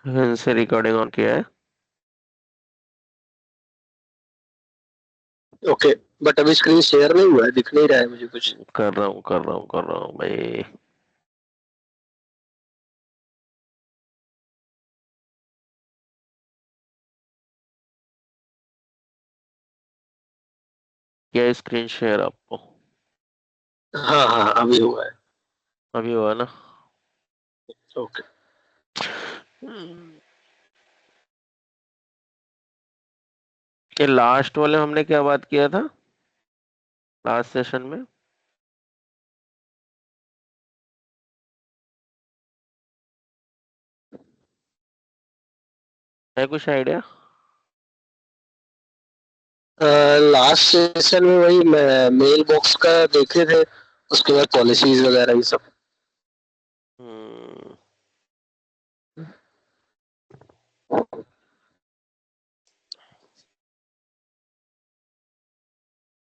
से recording on किया है। ओके, बट अभी स्क्रीन शेयर नहीं हुआ है, दिख नहीं रहा है मुझे कुछ। कर रहा हूँ भाई। क्या स्क्रीन शेयर आपको? हाँ हाँ, अभी हुआ है। अभी हुआ ना? ओके। हम्म, ये लास्ट वाले हमने क्या बात किया था लास्ट सेशन में? है कुछ आइडिया? लास्ट सेशन में वही मेल बॉक्स का देखे थे, उसके बाद पॉलिसीज वगैरह ये सब। हम्म,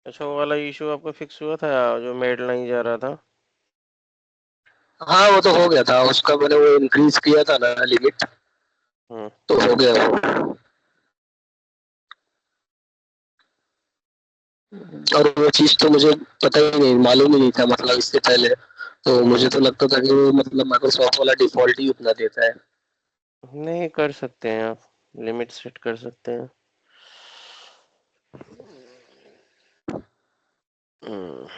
अच्छा वो वाला इशू आपका फिक्स हुआ था जो मेल नहीं जा रहा था? हाँ, वो तो हो गया था, उसका मैंने वो इंक्रीज किया था ना लिमिट, हम्म। तो हो गया वो। और वो चीज तो मुझे पता ही नहीं, मालूम ही नहीं था मतलब इससे पहले। तो मुझे हम्म। तो लगता था कि वो मतलब माइक्रोसॉफ्ट वाला डिफॉल्ट ही उतना देता है। नहीं, कर सकते हैं आप, लिमिट सेट कर सकते हैं। हम्म।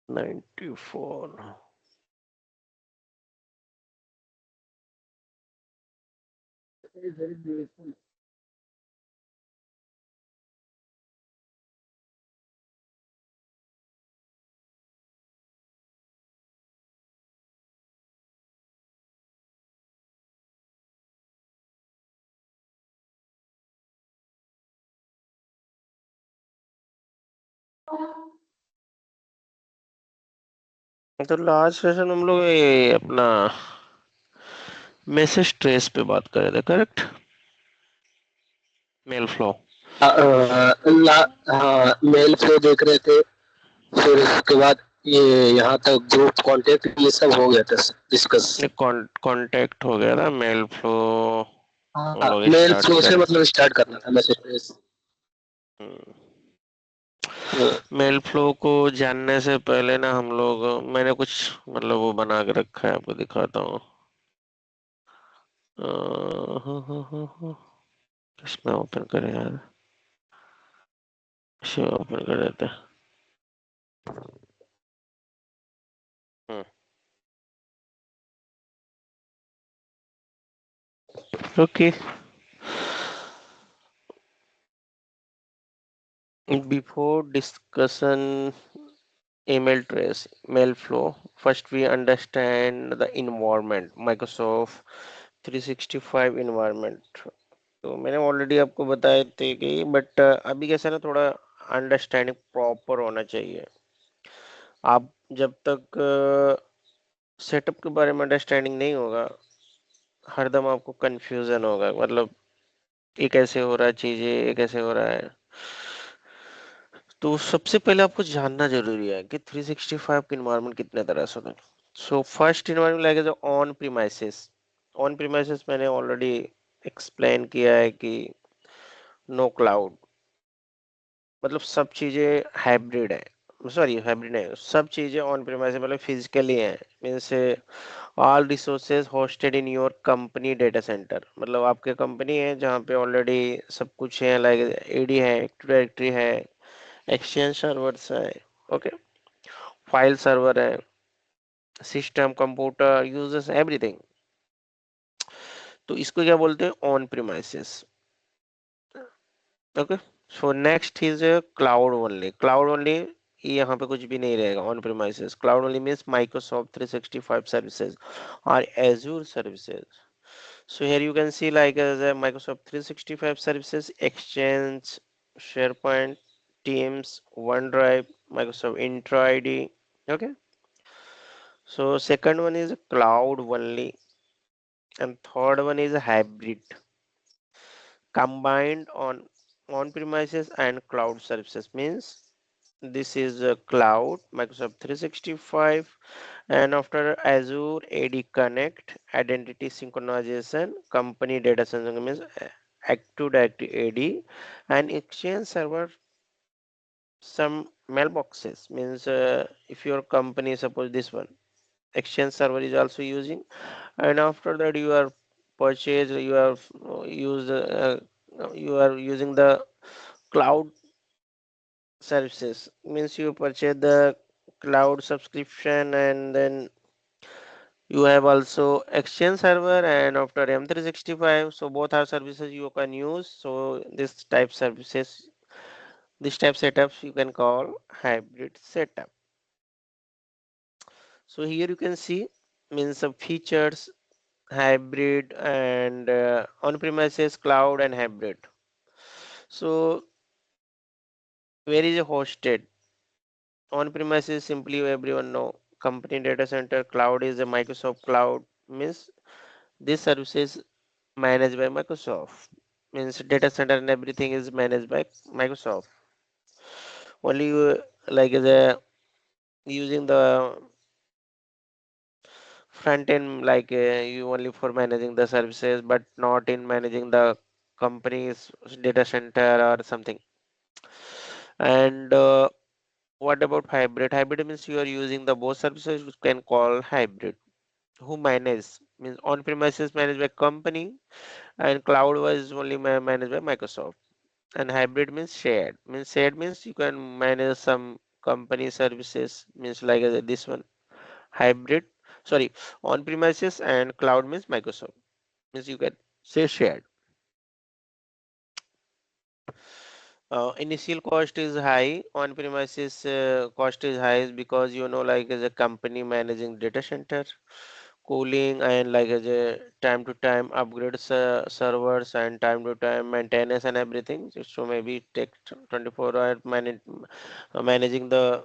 94। तो लास्ट सेशन हम लोग ये अपना मैसेज ट्रेस पे बात कर रहे थे, करेक्ट? Mail flow. हाँ, मेल फ्लो देख रहे थे। फिर उसके बाद ये यहाँ तक ग्रुप कांटेक्ट ये सब हो गया था डिस्कस। ये कांटेक्ट हो गया ना, मेल फ्लो हम हाँ, लोग मेल स्टार्ट फ्लो से करें। मतलब स्टार्ट करना था मैसेज। मेल फ्लो को जानने से पहले ना हम लोग, मैंने कुछ मतलब वो बना के रखा है, आपको दिखाता हूँ। किसमें ओपन करें यार? इसे ओपन कर देते हैं। Okay. Before discussion email trace, mail flow, first we understand the environment, Microsoft 365 environment। तो मैंने ऑलरेडी आपको बताए थे कि बट अभी कैसा ना, थोड़ा अंडरस्टैंडिंग प्रॉपर होना चाहिए। आप जब तक सेटअप के बारे में अंडरस्टैंडिंग नहीं होगा, हरदम आपको कंफ्यूजन होगा, मतलब ये कैसे हो रहा है, चीजें ये कैसे हो रहा है। तो सबसे पहले आपको जानना जरूरी है कि 365 के इन्वायरमेंट कितने तरह से होते हैं। So first environment like on premises. On premises मैंने ऑलरेडी एक्सप्लेन किया है कि नो क्लाउड, मतलब सब चीजें हाइब्रिड है, सॉरी हाइब्रिड है, सब चीजें ऑन प्रीमाइसेस मतलब फिजिकली है। Means all resources hosted in your company data centre, मतलब आपके कंपनी है जहाँ पे ऑलरेडी सब कुछ है, लाइक एडी है, एक्टिव डायरेक्टरी है, एक्सचेंज सर्वर्स है, ओके, फाइल सर्वर है, सिस्टम कंप्यूटर यूजर्स एवरीथिंग। तो इसको क्या बोलते हैं? On premises. Okay. So next is cloud only. Cloud only, यहाँ पे कुछ भी नहीं रहेगा। On premises cloud only means Microsoft 365 services और Azure services. So here you can see like as a Microsoft 365 services, Exchange, SharePoint, Teams, OneDrive, Microsoft Intra ID. Okay. So second one is cloud only, and third one is a hybrid. combined on premises and cloud services. Means this is a cloud Microsoft 365, and after Azure AD Connect, identity synchronization, company data center means active directory AD, and Exchange server, some mailboxes means if your company, suppose this one Exchange server is also using, and after that you are purchase, you have used you are using the cloud services, means you purchase the cloud subscription, and then you have also Exchange server and after M365. So both are services you can use. So this type setups you can call hybrid setup. So here you can see means some features, hybrid and on-premises, cloud and hybrid. So where is it hosted? On-premises, simply everyone know, company data center. Cloud is a Microsoft cloud, means this services managed by Microsoft, means data center and everything is managed by Microsoft. Only you like the using the front end, like you only for managing the services, but not in managing the company's data center or something. And what about hybrid? Hybrid means you are using the both services, which can call hybrid. Who manage means on premises managed by company, and cloud was only managed by Microsoft. And hybrid means shared means you can manage some company services, means like this one hybrid, sorry, on premises and cloud means Microsoft, means you can say shared. Initial cost is high on premises, cost is high is because like as a company managing data center, cooling, and like as a time to time upgrades servers, and time to time maintenance and everything. So maybe it takes 24 hour managing the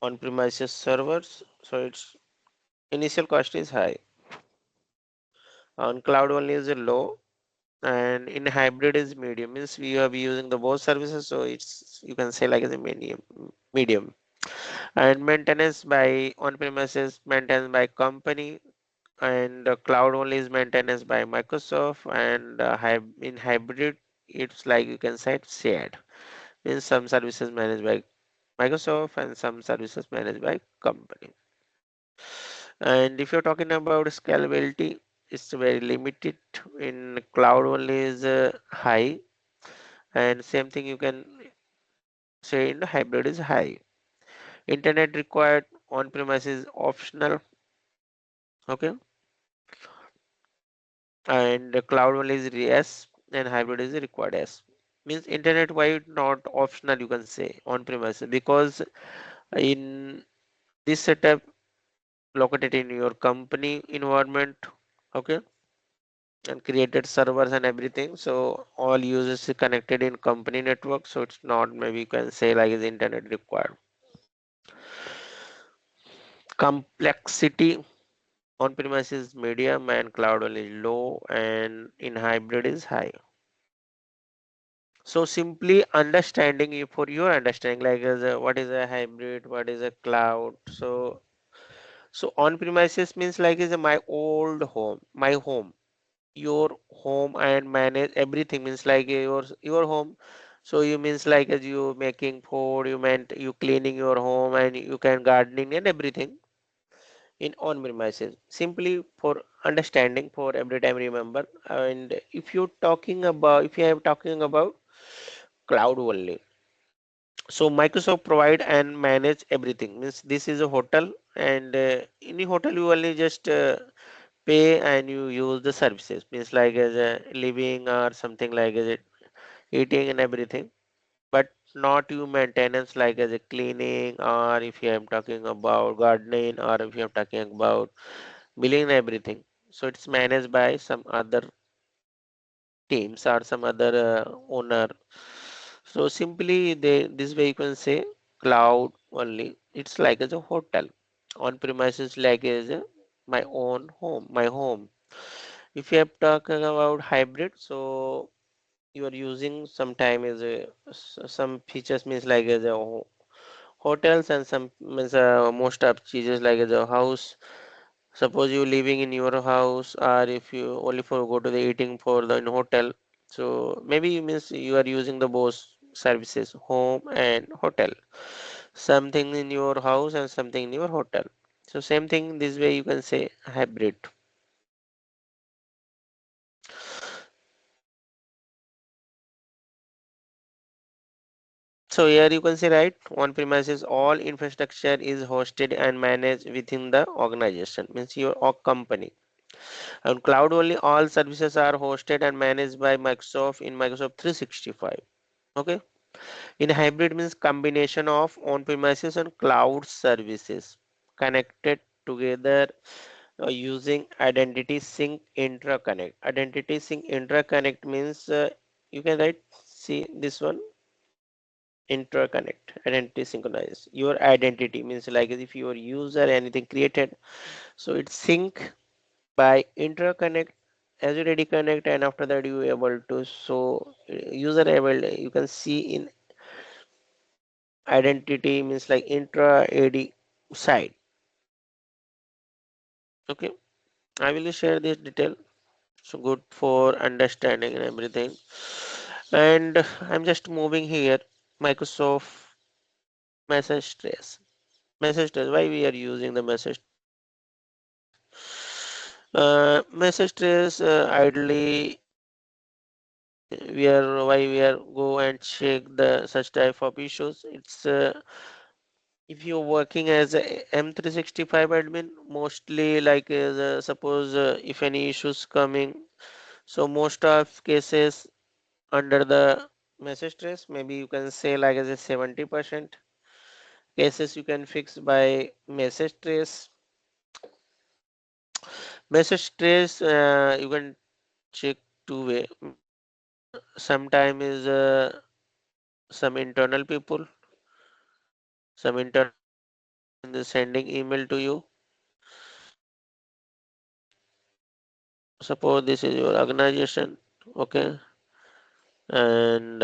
on premises servers, so its initial cost is high. On cloud only is low, and in hybrid is medium, means we are using the both services, so it's you can say like as a medium. And maintenance by on premises, maintenance by company, and cloud only is maintenance by Microsoft. And in hybrid it's like you can say it's shared, means some services managed by Microsoft and some services managed by company. And if you're talking about scalability, it's very limited. In cloud only is high, and same thing you can say in hybrid is high. Internet required on premise is optional, okay, and the cloud only is yes, and hybrid is required yes. Means internet wide not optional, you can say on premise, because in this setup located in your company environment, okay, and created servers and everything, so all users is connected in company network, so it's not, maybe you can say like is internet required. Complexity on premises medium and cloud only low, and in hybrid is high. So simply understanding you, for your understanding, like as what is a hybrid, what is a cloud. So on premises means like is my old home, my home, your home, and manage everything, means like your home. So you means like as you making food, you meant you cleaning your home, and you can gardening and everything in on premises, simply for understanding, for every time remember. And if you talking about, if you are talking about cloud only, so Microsoft provide and manage everything, means this is a hotel, and in a hotel you only just pay and you use the services, means like as a living or something like as a eating and everything, but not you maintenance like as a cleaning, or if you are talking about gardening, or if you are talking about billing and everything, so it's managed by some other teams or some other owner. So simply they, this way you can say cloud only, it's like as a hotel. On premises like as a my own home, my home. If you have talking about hybrid, so you are using sometime is a some features means like as a hotels and some means most of cheeses like as a house. Suppose you living in your house or if you only for go to the eating for the in hotel. So maybe means you are using the both services home and hotel. Something in your house and something in your hotel. So same thing this way you can say hybrid. So here you can see right on premises all infrastructure is hosted and managed within the organization means your company. On cloud only all services are hosted and managed by Microsoft in Microsoft 365. Okay. In hybrid means combination of on-premises and cloud services connected together using identity sync intraconnect. Identity sync intraconnect means you can write see this one interconnect identity synchronize your identity means like if your user anything created so it sync by interconnect as you ready connect and after that you able to so user able you can see in identity means like intra ad side. Okay, I will share this detail so good for understanding and everything. And I'm just moving here Microsoft message trace. Message trace, why we are using the message trace? Message trace ideally we are why we are go and check the such type of issues. It's if you're working as a M365 admin, mostly like suppose if any issues coming, so most of cases under the message trace, maybe you can say like as a 70% cases you can fix by message trace. Message trace you can check two way means sometime is some internal people, some internal people in the sending email to you. Suppose this is your organization, okay, and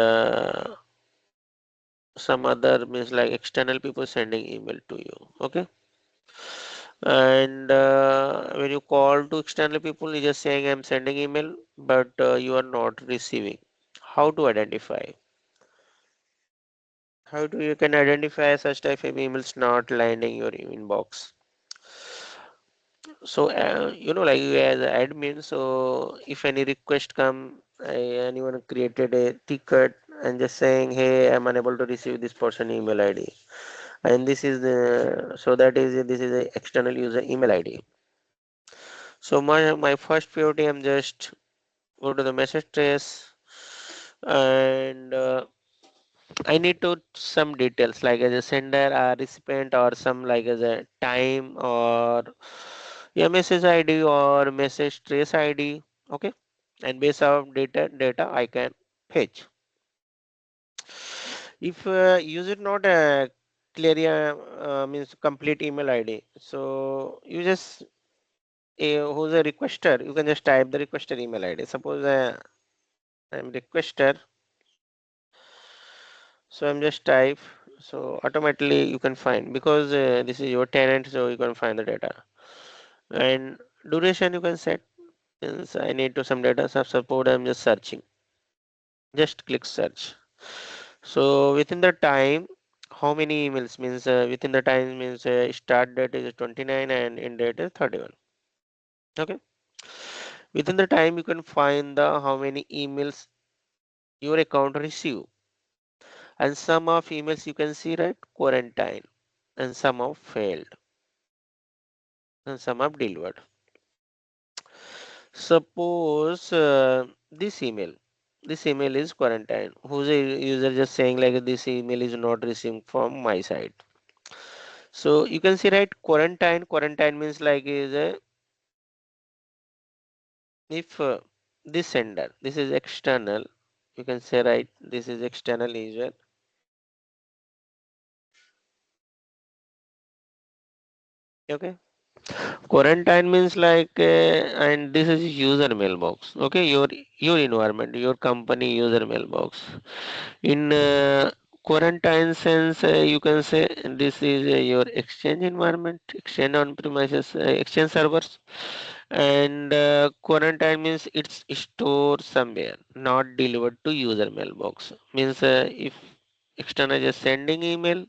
some other means like external people sending email to you, okay. And when you call to external people, you're just saying I'm sending email, but you are not receiving. How to identify? How do you can identify such type of emails not landing your inbox? So like you as an admin, so if any request come, anyone created a ticket and just saying, hey, I'm unable to receive this person email ID, and this is the so that is this is a external user email ID. So my first priority, I'm just go to the message trace and I need to some details like as a sender or recipient or some like as a time or a message ID or message trace ID. Okay, and based of data I can fetch. If user not clear means complete email ID, so you just who's a requester, you can just type the requester email ID. Suppose I'm requester, so I'm just type, so automatically you can find because this is your tenant, so you can find the data and duration you can set. Since I need to some data, so suppose I'm just searching, just click search. So within the time, how many emails means within the time means start date is 29 and end date is 31. Okay, within the time you can find the how many emails your account receive and some of emails you can see right quarantine and some of failed and some of delivered. Suppose this email is quarantine, who's a user just saying like this email is not receiving from my side. So you can see right quarantine means like is a if this sender, this is external, you can say right this is external user. Okay, Quarantine means like, and this is user mailbox. Okay, your environment, your company user mailbox. In quarantine sense, you can say this is your exchange environment, exchange on premises, exchange servers, and quarantine means it's stored somewhere, not delivered to user mailbox. Means if external is sending email,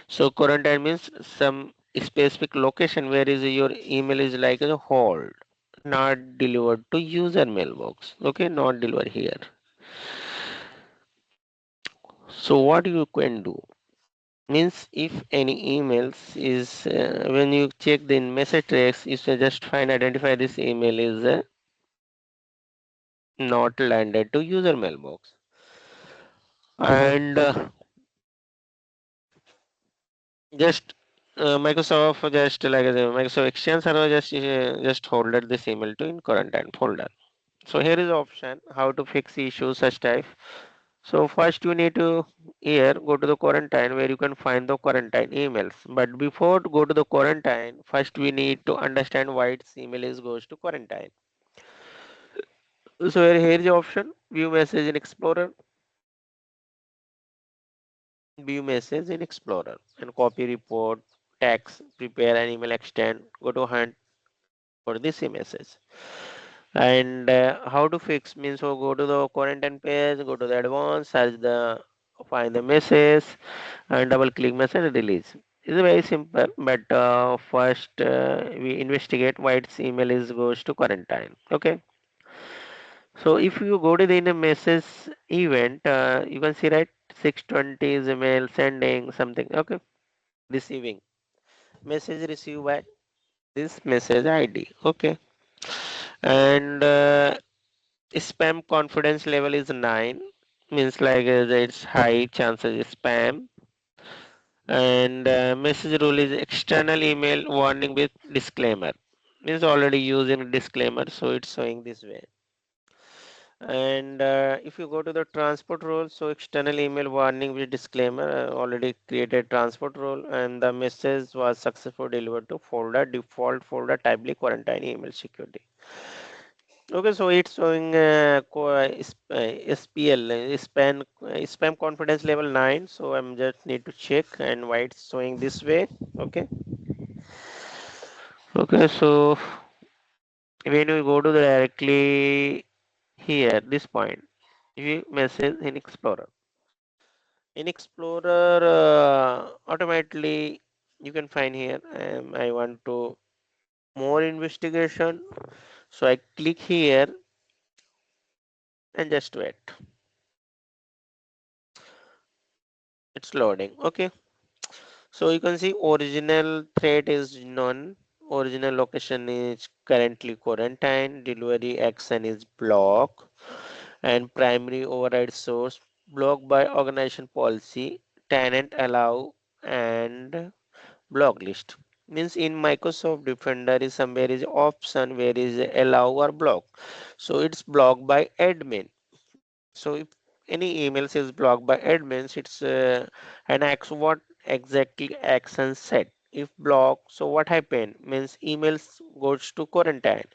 so quarantine means some specific location where is your email is like a hold, not delivered to user mailbox. Okay, not delivered here. So what you can do means if any emails is when you check the message trace, you should just find identify this email is not landed to user mailbox, and just Microsoft just like Microsoft Exchange server just holded this email to in quarantine folder. So here is the option how to fix issues such type. So first you need to here go to the quarantine where you can find the quarantine emails. But before to go to the quarantine, first we need to understand why its email is goes to quarantine. So here is the option view message in Explorer, view message in Explorer and copy report, text, prepare an email extend, go to hunt for this message. And how to fix means so go to the quarantine page, go to the advanced, search the find the message and double click message release. It's very simple, but first we investigate why its email is goes to quarantine. Okay, so if you go to the in a message event, you can see right 620 is email sending something. Okay, receiving message received by this message ID. Okay, and spam confidence level is 9, means like it's high chances spam. And message rule is external email warning with disclaimer. Means already using disclaimer, so it's showing this way. And if you go to the transport rule, so external email warning with disclaimer already created transport rule, and the message was successfully delivered to folder default folder tightly quarantine email security. Okay, so it's showing SPL spam confidence level 9. So I'm just need to check and why it's showing this way. Okay, okay. So when we go to the directly here, this point, we message in Explorer. In Explorer, automatically you can find here. I want to more investigation, so I click here and just wait. It's loading. Okay. So you can see original thread is none. Original location is currently quarantine. Delivery action is block. And primary override source blocked by organization policy. Tenant allow and block list. Means in Microsoft Defender is somewhere is option where is allow or block. So it's blocked by admin. So if any emails is blocked by admins, it's an act what exactly action set. If blocked, so what happened? Means emails goes to quarantine.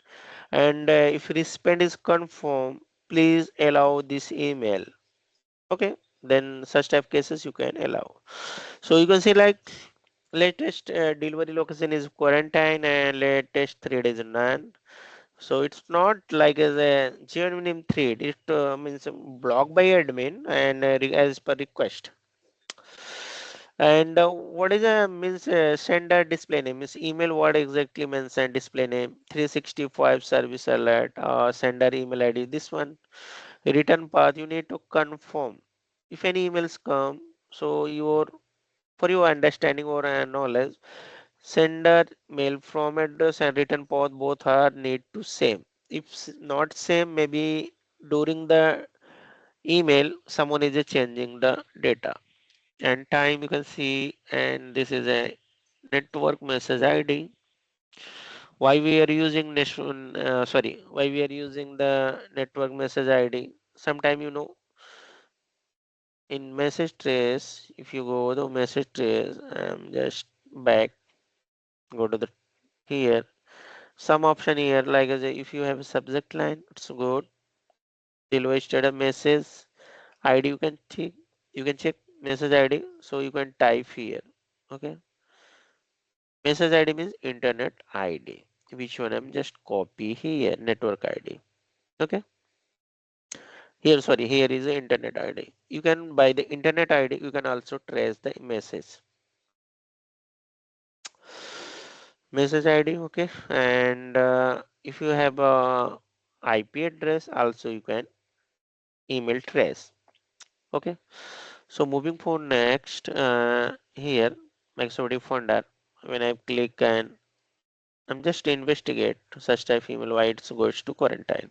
And if respond is confirmed, please allow this email. Okay, then such type cases you can allow. So you can see like latest delivery location is quarantine and latest 3 days none. So it's not like as a genuine thread. It means blocked by admin and as per request. And what is a means sender display name? Means email what exactly means and display name? 365 service alert, sender email ID. This one return path you need to confirm. If any emails come, so your for your understanding or knowledge, sender mail from address and return path both are need to same. If not same, maybe during the email someone is changing the data and time you can see, and this is a network message ID. Why we are using why we are using the network message ID? Sometime in message trace, if you go to message trace, just back, go to the here some option here like as if you have a subject line, it's good. Deliver status message ID, you can check message ID, so you can type here. Okay, message ID means internet ID, which one I'm just copy here, network ID. Okay, here sorry, here is the internet ID. You can by the internet ID you can also trace the message ID. Okay, and if you have a IP address also you can email trace. Okay, so moving forward next, here Microsoft Defender, when I click and I'm just investigate such type email why it goes to quarantine,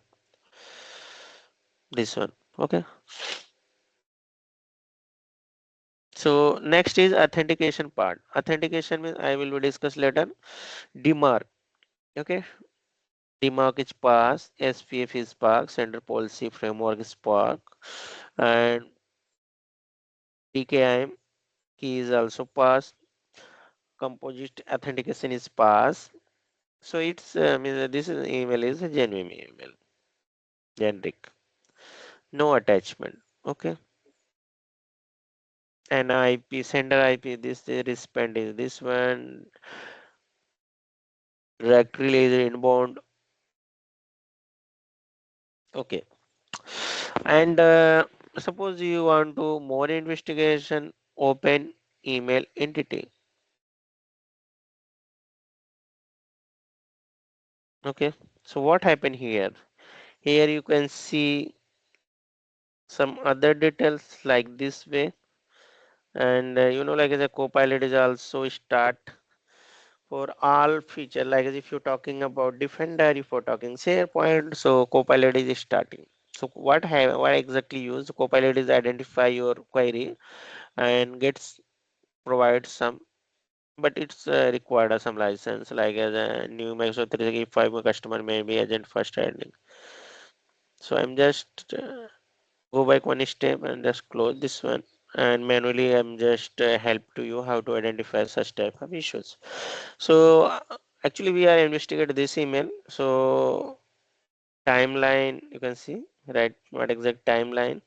this one. Okay, so next is authentication part. Authentication means I will discuss later. Demarc. Okay, Demarc is pass, SPF is Spark, Sender Policy Framework is Spark, and DKIM key is also pass. Composite authentication is pass. So it's means this is email is a genuine email, generic, no attachment. Okay, and IP sender IP, this the respond is this one, directory is inbound. Okay, and suppose you want to more investigation, open email entity. Okay, so what happened here? Here you can see some other details like this way, and like the copilot is also start for all feature, like as if you're talking about defender, if you're talking SharePoint, so copilot is starting. So what exactly use copilot is identify your query and gets provide some, but it's required some license, like as a new Microsoft 365 customer may be agent first ending. So I'm just go back one step and just close this one, and manually I'm just help to you how to identify such type of issues. So actually we are investigate this email. So timeline you can see, right, what exact timeline,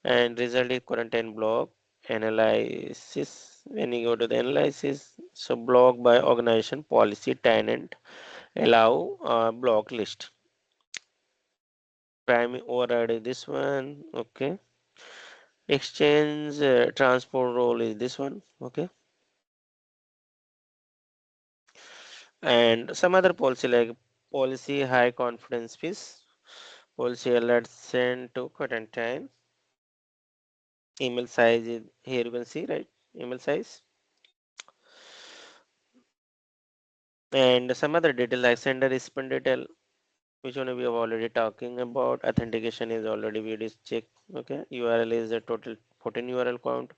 and result is quarantine block analysis. When you go to the analysis, so block by organization policy tenant allow block list, primary override is this one. Okay, exchange transport role is this one. Okay, and some other policy like policy high confidence piece, policy alert sent to quarantine, email size is here you can see, right, email size, and some other detail like sender respond detail, which one we have already talking about. Authentication is already we just check. Okay, URL is a total 14 URL count,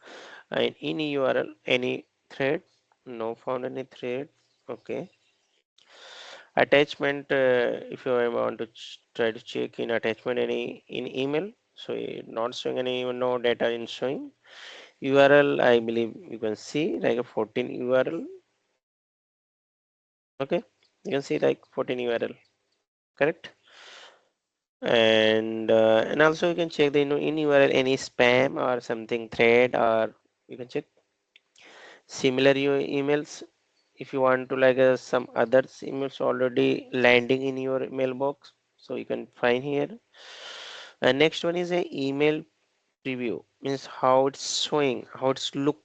and in URL any thread, no found any thread. Okay, attachment, if you want to try to check in attachment any in email, so not showing any, no data in showing. URL I believe you can see like a 14 URL. Okay, you can see like 14 URL, correct. And also you can check the in URL any spam or something thread, or you can check similar emails if you want to like some others emails already landing in your mailbox, so you can find here. And next one is a email preview, means how it's showing, how it's look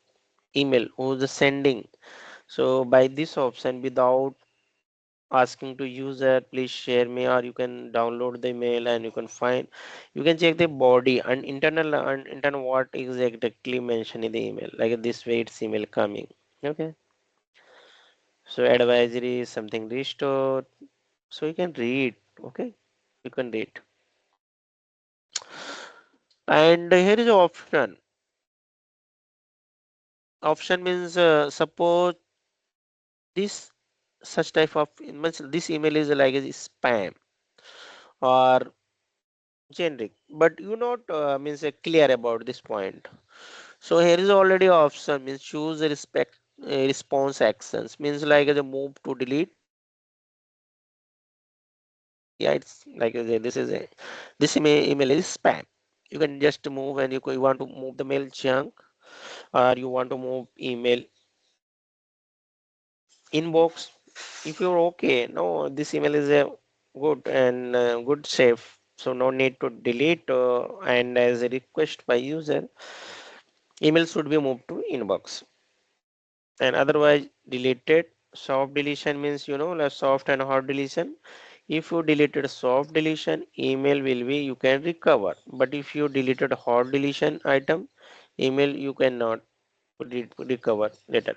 email, who's the sending. So by this option, without asking to user please share me, or you can download the email and you can find, you can check the body and internal what is exactly mentioned in the email, like this way it's email coming. Okay, so advisory is something restored, so you can read. Okay, you can read. And here is option. Option means suppose this such type of means this email is like a spam or generic, but you not means clear about this point. So here is already option means choose a response actions, means like the move to delete, Yeah, it's like this email is spam. You can just move, and you want to move the mail junk, or you want to move email inbox. If you're okay, no, this email is a good and good safe, so no need to delete, and as a request by user, email should be moved to inbox and otherwise deleted. Soft deletion means, like soft and hard deletion. If you deleted soft deletion, email will be you can recover, but if you deleted hard deletion item, email you cannot recover later.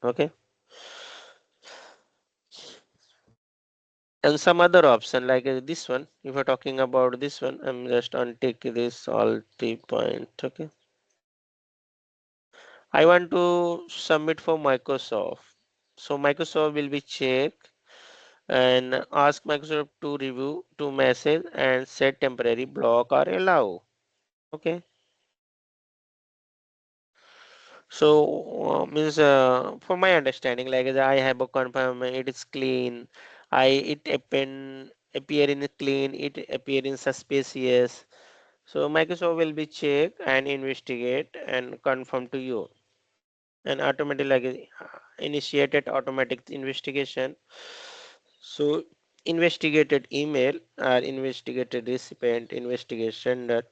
Okay. And some other option like this one, if you're talking about this one, I'm just untick this all 3 point. Okay, I want to submit for Microsoft, so Microsoft will be check and ask Microsoft to review to message and set temporary block or allow. Okay, so means for my understanding, like I have a confirm it is clean, I it appear in clean, it appear in suspicious. So Microsoft will be check and investigate and confirm to you, and automatically like initiated automatic investigation. So investigated email or investigated recipient, investigation that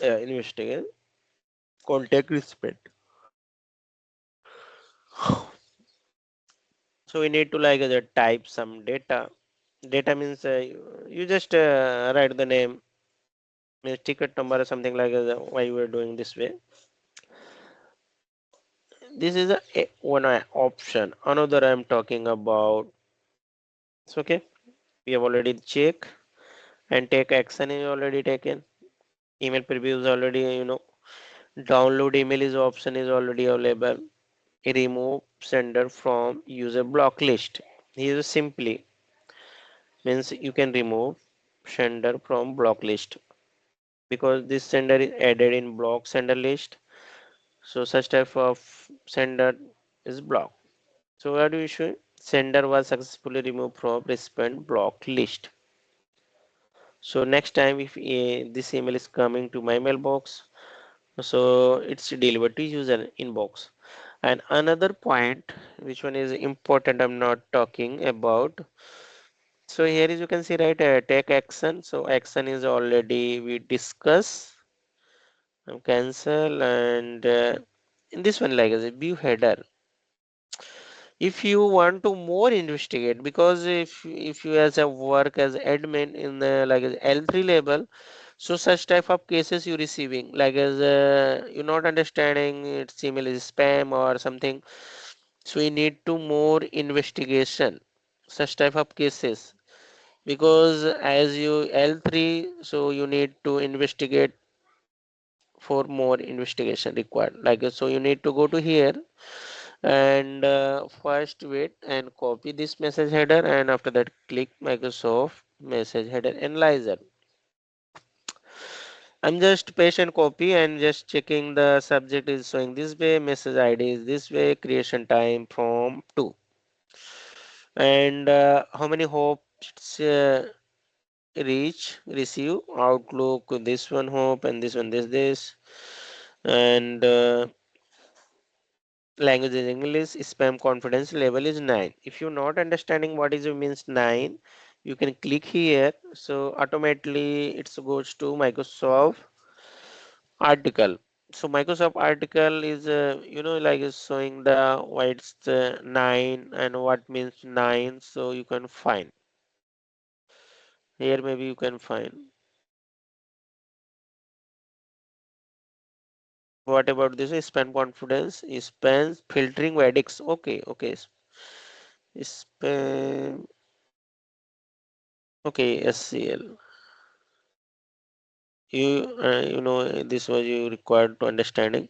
investigate contact recipient. So we need to like type some data. Data means you just write the name, means ticket number or something like why you are doing this way. This is one option. Another I'm talking about. It's okay. We have already check and take action is already taken. Email preview is already download email is option is already available. Remove sender from user block list. Here simply means you can remove sender from block list because this sender is added in block sender list. So such type of sender is blocked. So what do you show? Sender was successfully removed from recipient block list. So next time if this email is coming to my mailbox, so it's delivered to user inbox. And another point, which one is important, I'm not talking about. So here is you can see right take action. So action is already we discuss cancel and in this one like as a view header. If you want to more investigate, because if you as a work as admin in the like as L3 level, so such type of cases you receiving like as you're not understanding its email is spam or something, so we need to more investigation such type of cases, because as you L3, so you need to investigate for more investigation required, like so you need to go to here and first wait and copy this message header, and after that click Microsoft message header analyzer. I'm just paste and copy and just checking the subject is showing this way, message ID is this way, creation time from 2, and how many hopes reach receive outlook this one hope and this one this, and language is English, spam confidence level is 9. If you're not understanding what is it means 9, you can click here, so automatically it goes to Microsoft article. So Microsoft article is like is showing the why it's 9 and what means 9, so you can find here, maybe you can find. What about this spam confidence, spam filtering verdicts? Okay, okay, spam. Okay, SCL. This was you required to understanding.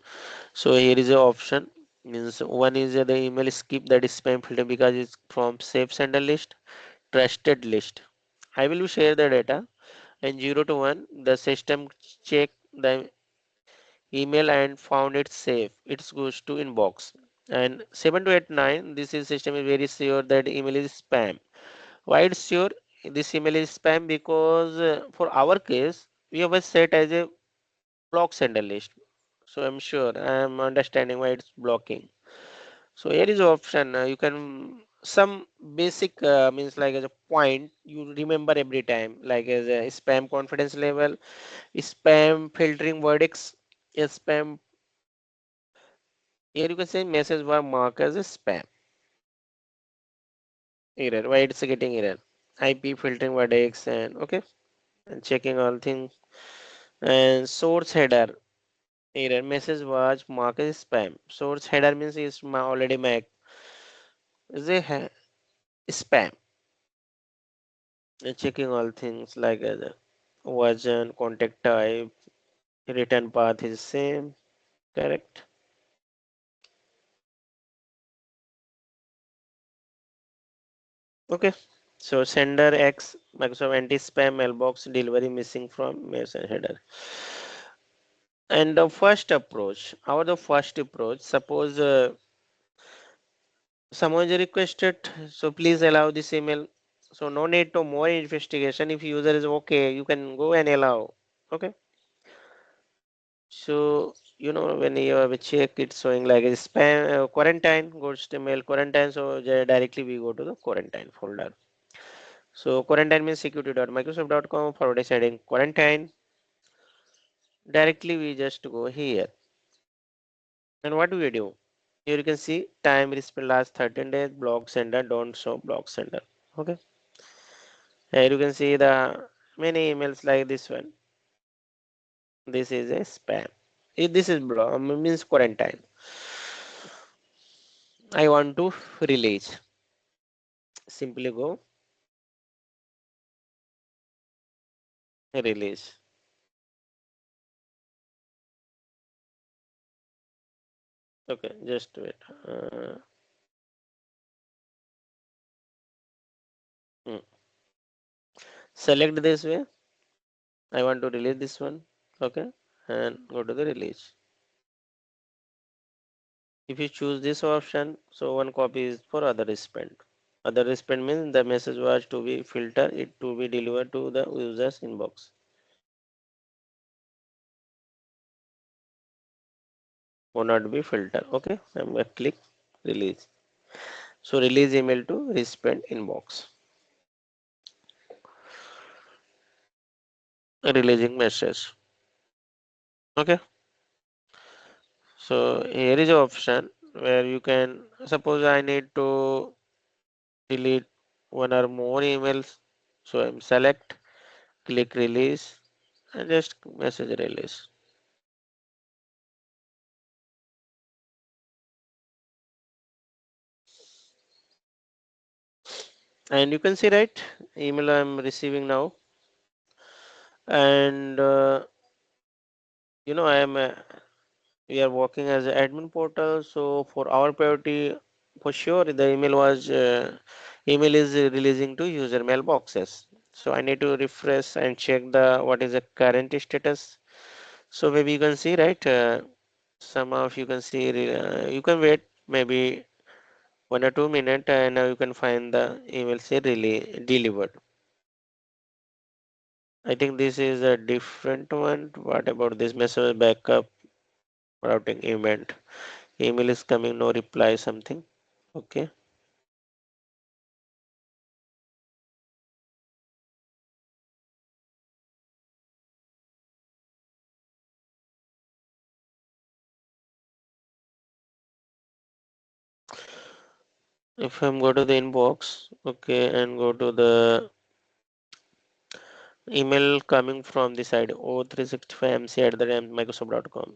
So here is the option, means one is the email skip, that is spam filter because it's from safe sender list, trusted list. I will share the data, and 0 to 1 the system check the email and found it safe, it goes to inbox. And 7 to 8 9, this is system is very sure that email is spam. Why it's sure this email is spam? Because for our case we have a set as a block sender list. So I'm sure I'm understanding why it's blocking. So here is option. You can some basic means like as a point you remember every time, like as a spam confidence level, spam filtering verdicts, a spam. Here you can say message were marked as a spam error. Why it's getting error? IP filtering verdicts and okay, and checking all things and source header error. Message was marked as spam. Source header means is already marked is a spam. Checking all things like version, contact type, return path is same, correct? Okay. So sender X Microsoft anti-spam mailbox delivery missing from message header. And the first approach, the first approach, suppose someone is requested, so please allow this email. So no need to more investigation. If user is okay, you can go and allow. Okay. So, when you have a check, it's showing like a spam quarantine, goes to mail quarantine. So directly we go to the quarantine folder. So quarantine means security.microsoft.com forward heading quarantine. Directly we just go here. And what do we do? Here you can see time response last 13 days, block sender, don't show block sender. Okay. Here you can see the many emails like this one. This is a spam. This is block means quarantine. I want to release. Simply go release. Okay, just wait. Hmm. Select this way. I want to release this one. Okay, and go to the release. If you choose this option, so one copy is for other recipient. Other recipient means the message was to be filtered, it to be delivered to the user's inbox. Will not be filtered. Okay, I'm going to click release. So release email to recipient inbox. Releasing message. Okay. So here is an option where you can suppose I need to delete one or more emails. So I'm select, click release and just message release. And you can see right email I'm receiving now. And I am we are working as an admin portal. So for our priority, for sure the email is releasing to user mailboxes. So I need to refresh and check the what is the current status. So maybe you can see right. Some of you can see you can wait maybe 1 or 2 minutes and now you can find the email say really delivered. I think this is a different one. What about this message backup routing event? Email is coming, no reply, something. Okay. If I'm go to the inbox, okay, and go to the email coming from the side o365mc at the microsoft.com.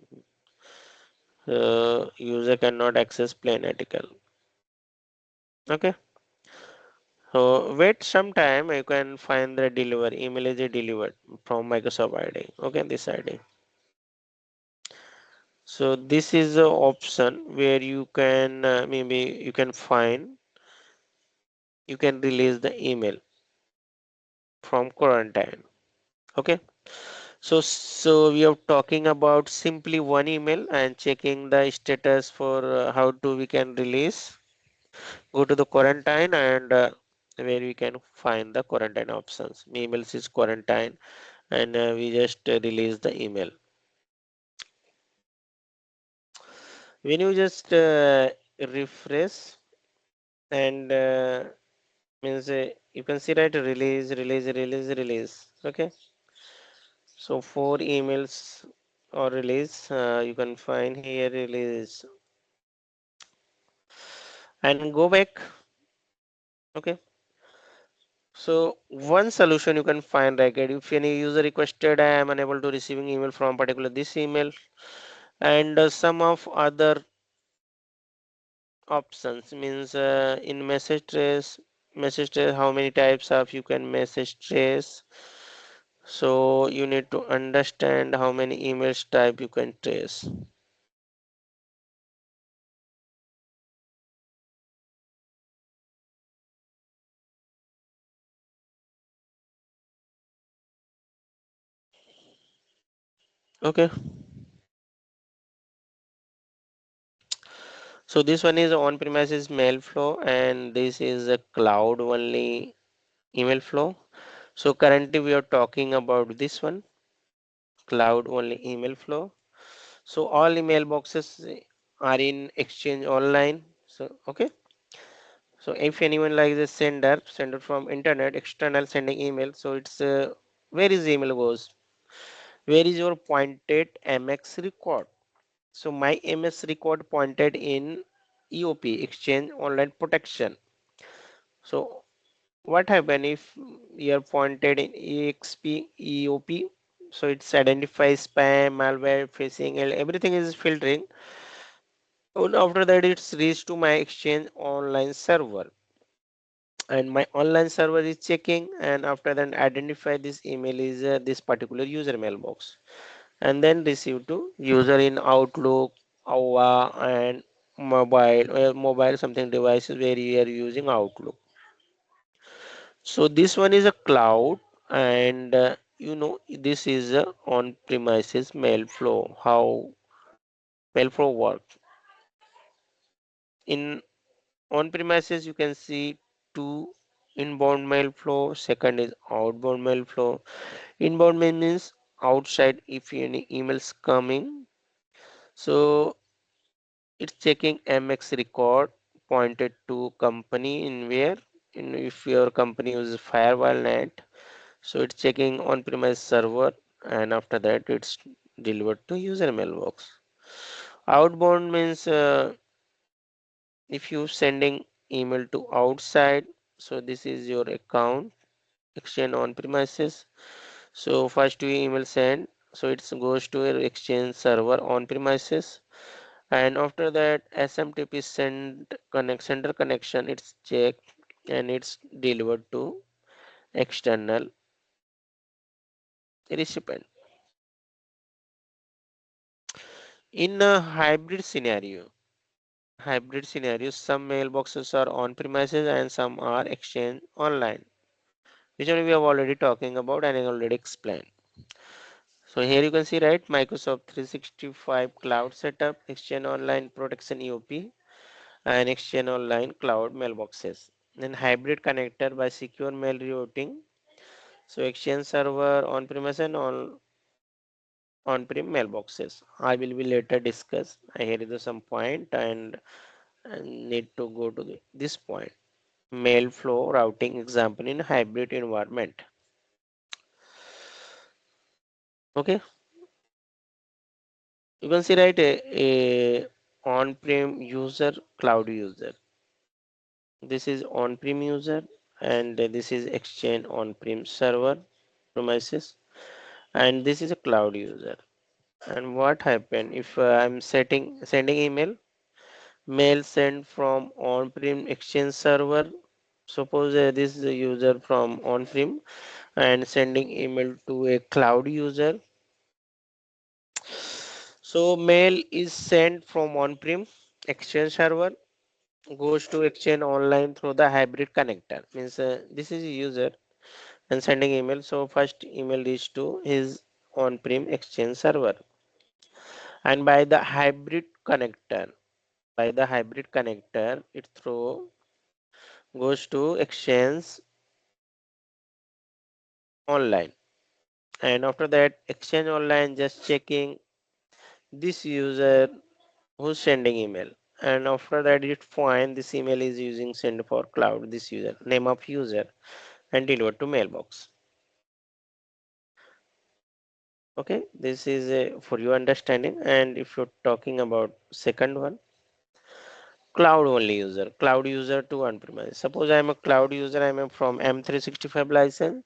User cannot access plain article. Okay. So wait some time. You can find the deliver email is delivered from Microsoft ID. Okay, this ID. So this is the option where you can maybe you can find you can release the email from quarantine. Okay. So we are talking about simply one email and checking the status for how to we can release. Go to the quarantine and where we can find the quarantine options. My emails is quarantine and we just release the email. When you just refresh and means you can see right release. Okay, so four emails or release you can find here release and go back. Okay, so one solution you can find like if any user requested I am unable to receiving email from particular this email and some of other options means in message trace how many types of you can message trace. So you need to understand how many emails type you can trace. Okay, so this one is on premises mail flow and this is a cloud only email flow. So currently we are talking about this one, cloud only email flow. So all email boxes are in exchange online. So okay, so if anyone likes a sender from internet external sending email, so it's where is email goes, where is your pointed mx record. So my ms record pointed in eop exchange online protection. So what happen if you're pointed in exp eop, so it's identifies spam malware phishing and everything is filtering. And after that it's reached to my exchange online server and my online server is checking and after that identify this email is this particular user mailbox and then receive to user in outlook AOA and mobile something devices where you are using outlook. So this one is a cloud and this is a on premises mail flow. How mail flow works in on premises you can see two inbound mail flow, second is outbound mail flow. Inbound mail means outside if any emails coming. So it's checking MX record pointed to company in where in if your company uses firewall net. So it's checking on-premise server and after that it's delivered to user mailbox. Outbound means if you sending email to outside. So this is your account exchange on premises. So first you email send. So it goes to your exchange server on premises and after that SMTP sender connection it's checked and it's delivered to external recipient. In a hybrid scenario some mailboxes are on premises and some are exchanged online, which one we have already talking about and I already explained. So here you can see right Microsoft 365 cloud setup, exchange online protection EOP and exchange online cloud mailboxes. Then hybrid connector by secure mail routing. So exchange server on premise and on-prem mailboxes. I will be later discuss. Here is some point and need to go to this point. Mail flow routing example in hybrid environment. Okay, you can see right a on-prem user, cloud user. This is on-prem user and this is exchange on-prem server premises and this is a cloud user. And what happen if I'm sending email, mail sent from on-prem exchange server. Suppose this is a user from on-prem and sending email to a cloud user. So mail is sent from on-prem exchange server goes to exchange online through the hybrid connector. Means this is a user and sending email. So first email reach to his on-prem Exchange server. And by the hybrid connector, it through goes to Exchange online. And after that, Exchange online just checking this user who's sending email. And after that, it find this email is using send for cloud, this user, name of user, and deliver to mailbox. Okay, this is for your understanding. And if you're talking about second one, cloud user to on-premise. Suppose I'm a cloud user, I'm from M365 license.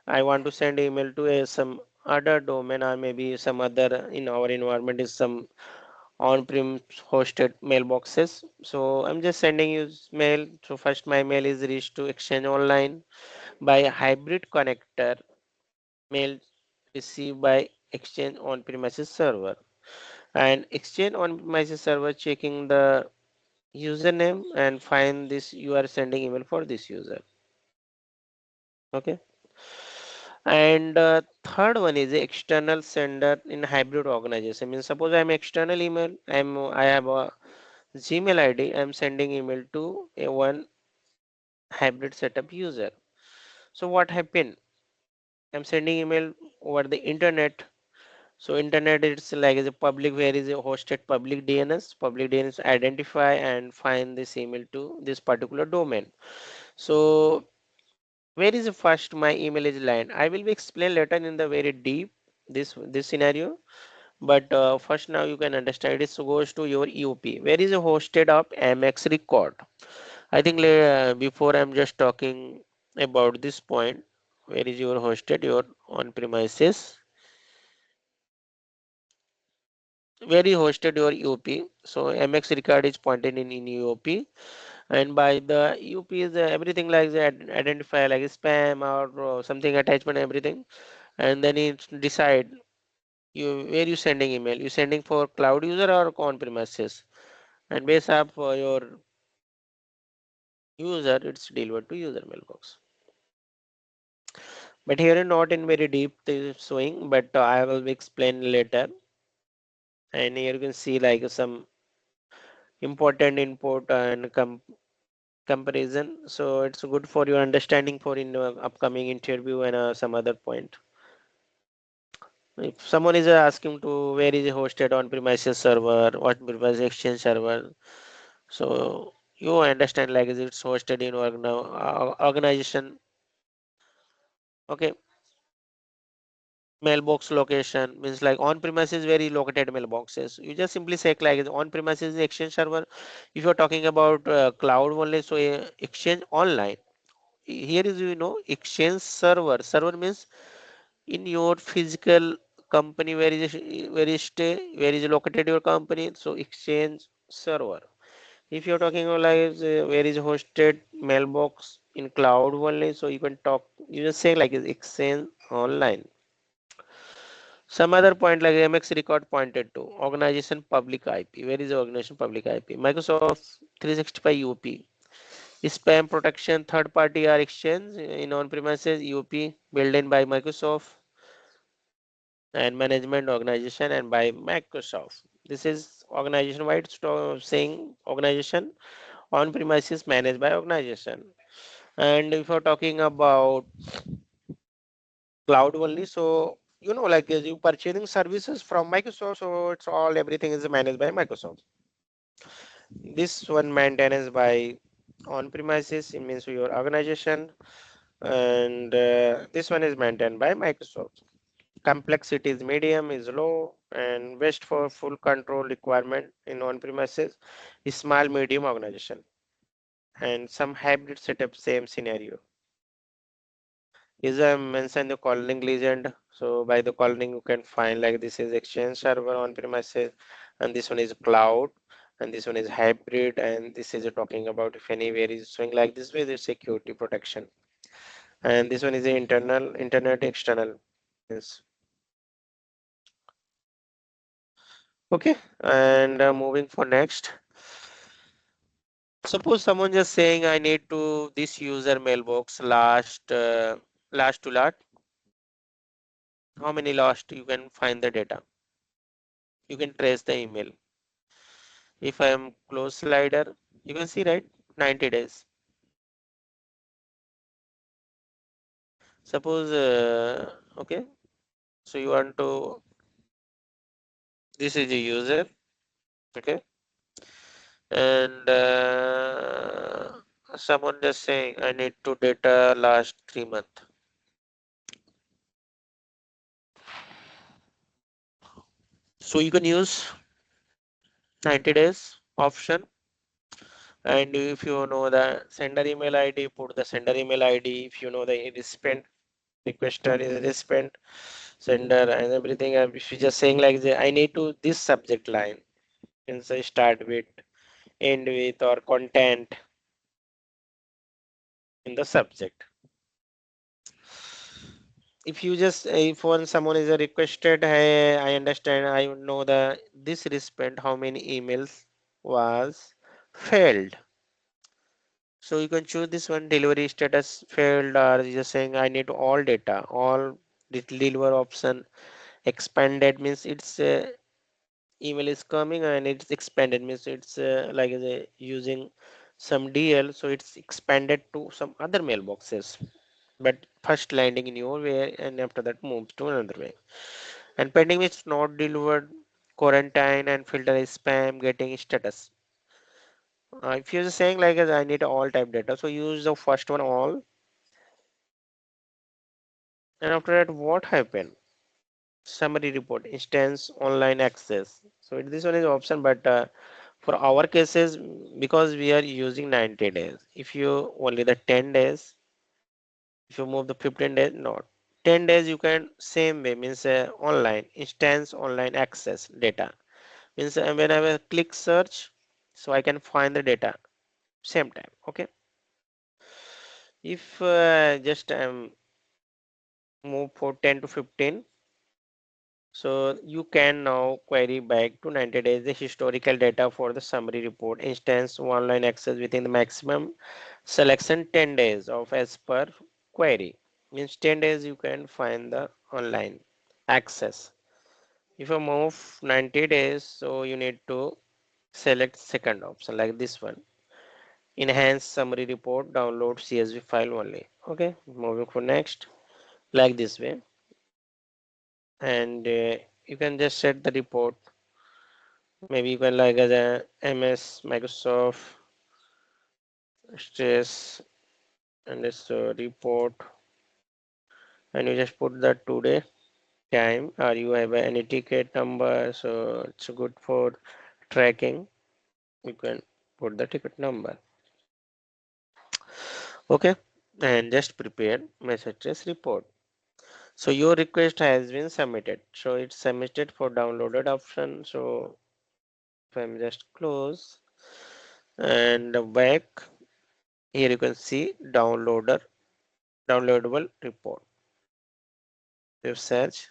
I want to send email to some other domain, or maybe some other in our environment is some on-prem hosted mailboxes. So I'm just sending you mail. So first my mail is reached to Exchange Online by a hybrid connector, mail received by Exchange on-premises server, and Exchange on-premises server checking the username and find this you are sending email for this user. Okay. And third one is the external sender in hybrid organization. Means suppose I'm external email, I have a Gmail ID, I'm sending email to a one hybrid setup user. So what happened? I'm sending email over the internet. So internet it's like is a public where is a hosted public DNS. Public DNS identify and find this email to this particular domain. So where is the first my email is land? I will be explain later in the very deep this scenario. But first now you can understand it goes to your EOP. Where is a hosted up MX record? I think before I'm just talking about this point, where is your hosted, your on premises, where is hosted your EOP. So MX record is pointed in EOP, and by the EOP is everything like the identify like spam or something attachment everything, and then it decide you where you sending email. You sending for cloud user or on premises, and based up for your user, it's delivered to user mailbox. But here not in very deep showing, but I will explain later. And here you can see like some important input and comparison. So it's good for your understanding for in upcoming interview and some other point. If someone is asking to where is it hosted on premises server, what premises exchange server, so you understand like is it's hosted in organization. Okay, mailbox location means like on premises where you located mailboxes. You just simply say like on premises exchange server. If you're talking about cloud only, so exchange online. Here is exchange server. Server means in your physical company where is stay, where is located your company. So exchange server. If you're talking about like where is hosted mailbox in cloud only, so you can talk. You just say like exchange online. Some other point like MX record pointed to organization public IP. Where is the organization public IP? Microsoft 365 UP. Spam protection third party are exchange in on premises UP built in by Microsoft and management organization and by Microsoft. This is organization wide saying organization on premises managed by organization. And if you're talking about cloud only, so like you purchasing services from Microsoft, so it's all everything is managed by Microsoft. This one maintenance by on premises, it means your organization, and this one is maintained by Microsoft. Complexity is medium, is low, and best for full control requirement in on premises is small medium organization, and some hybrid setup same scenario. Is I mentioned the calling legend. So by the calling you can find like this is exchange server on premises, and this one is cloud, and this one is hybrid, and this is talking about if anywhere is showing like this way the security protection, and this one is the internal internet external. Yes. Okay, and moving for next. Suppose someone just saying I need to this user mailbox last to last. how many lost, you can find the data. You can trace the email. If I am close slider, you can see, right, 90 days. Suppose, okay, so you want to, this is a user, okay, and someone just saying I need to data last 3 months. So you can use 90 days option, and if you know the sender email ID, put the sender email ID. If you know the recipient, requester is recipient, sender and everything. If you just saying like I need to this subject line, can say start with, end with, or content in the subject. If you just if one someone is a requested, hey, I understand, I know the this recipient how many emails was failed. So you can choose this one, delivery status failed, or you just saying I need all data, all deliver option. Expanded means it's email is coming and it's expanded means it's like using some DL, so it's expanded to some other mailboxes, but first landing in your way and after that moves to another way. And pending means not delivered, quarantine, and filter is spam, getting status. If you're saying like I need all type data, so use the first one all, and after that what happened? Summary report, instance, online access. So this one is option, but for our cases, because we are using 90 days, if you only the 10 days, if you move the 15 days, not 10 days, you can same way means online instance, online access data means when I will click search, so I can find the data same time. Okay, if just move for 10 to 15. So you can now query back to 90 days the historical data for the summary report instance online access within the maximum selection 10 days of as per query. Means 10 days you can find the online access. If you move 90 days, so you need to select second option like this one. Enhance summary report, download CSV file only. Okay, moving for next like this way. And you can just set the report. Maybe you can like as a MS Microsoft stress and this report, and you just put the today time, or you have any ticket number, so it's good for tracking. You can put the ticket number. Okay, and just prepare messages report. So your request has been submitted, so it's submitted for downloaded option. So if I'm just close and back, here you can see downloadable report. You search.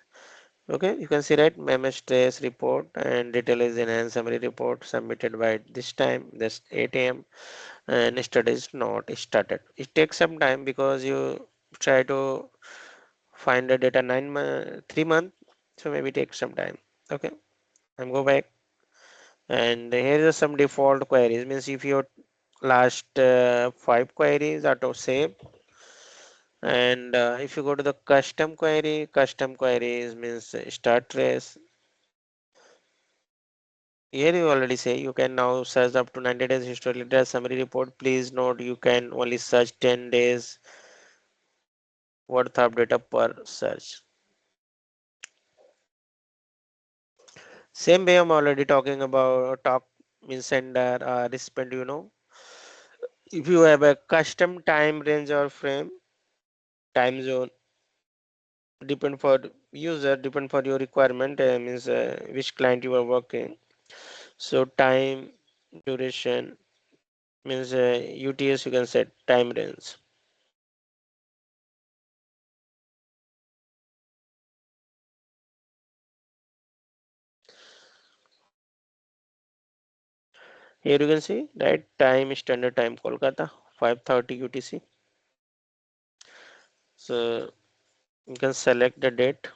Okay, you can see right, memo stress report and detail is enhanced summary report submitted by this time, that's 8 a.m. and study is not started. It takes some time because you try to find the data 3 months, so maybe take some time. Okay, I'm go back, and here are some default queries. Means if your last 5 queries auto save, and if you go to the custom queries means start trace. Here you already say you can now search up to 90 days historical data summary report. Please note you can only search 10 days worth of data per search. Same way I'm already talking about talk means sender recipient, if you have a custom time range or frame, time zone, depend for user, depend for your requirement, means which client you are working. So time duration means UTS, you can set time range. Here you can see right time standard time Kolkata 5:30 UTC. So you can select the date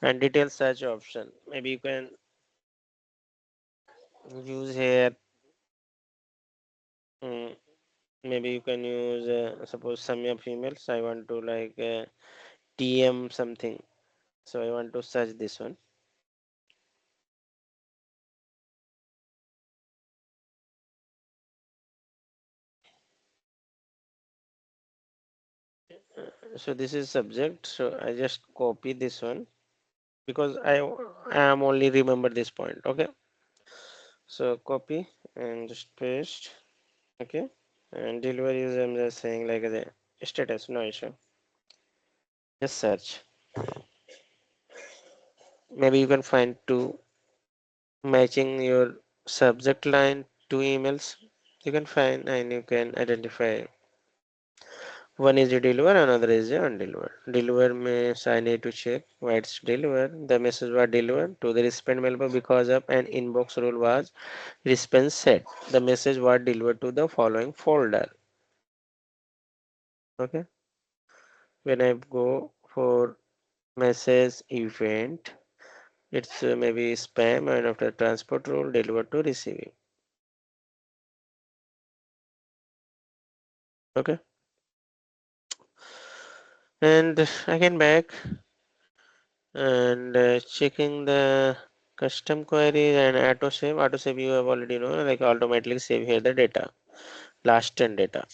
And detail search option. Maybe you can use here. mm, Maybe you can use suppose sum of emails. I want to like TM something. So I want to search this one. So this is subject. So I just copy this one because I am only remember this point. Okay. So copy and just paste. Okay. And delivery is I'm just saying like the status, no issue. Just search. Maybe you can find two matching your subject line to emails. You can find and you can identify. One is a deliver, another is a undelivered. Deliver means I need to check why it's delivered. The message was delivered to the recipient mailbox because of an inbox rule was recipient set. The message was delivered to the following folder. Okay. When I go for message event, it's maybe spam and after transport rule delivered to receiving. Okay. And again back and checking the custom queries and autosave you have already know like automatically save here the data last 10 data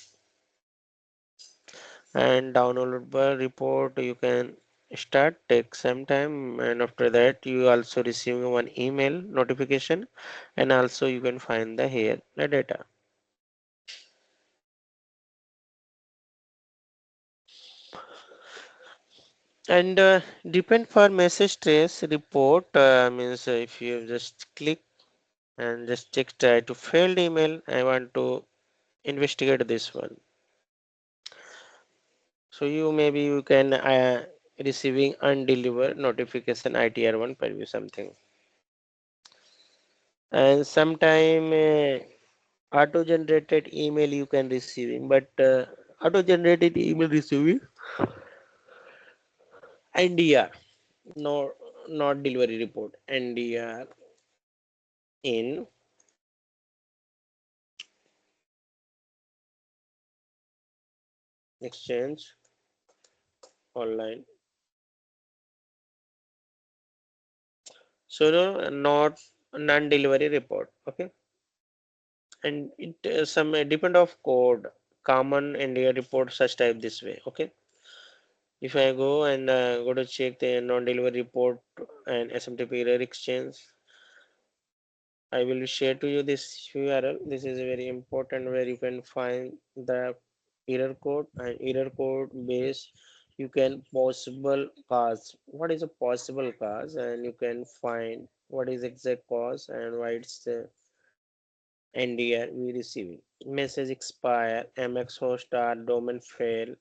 and downloadable report you can start take some time and after that you also receive one email notification and also you can find the here the data. And depend for message trace report means if you just click and just check try to failed email I want to investigate this one. So you maybe you can receiving undelivered notification ITR1 preview something. And sometime auto generated email you can receiving, but auto generated email receiving NDR, no, not delivery report. NDR in exchange online. So no, not non-delivery report. Okay, and it some depend of code. Common NDR report such type this way. Okay. If I go and go to check the non-delivery report and SMTP error exchange, I will share to you this URL. This is very important where you can find the error code and error code base. You can possible cause. What is a possible cause? And you can find what is exact cause and why it's the NDR we receiving. Message expire, MX host or domain fail,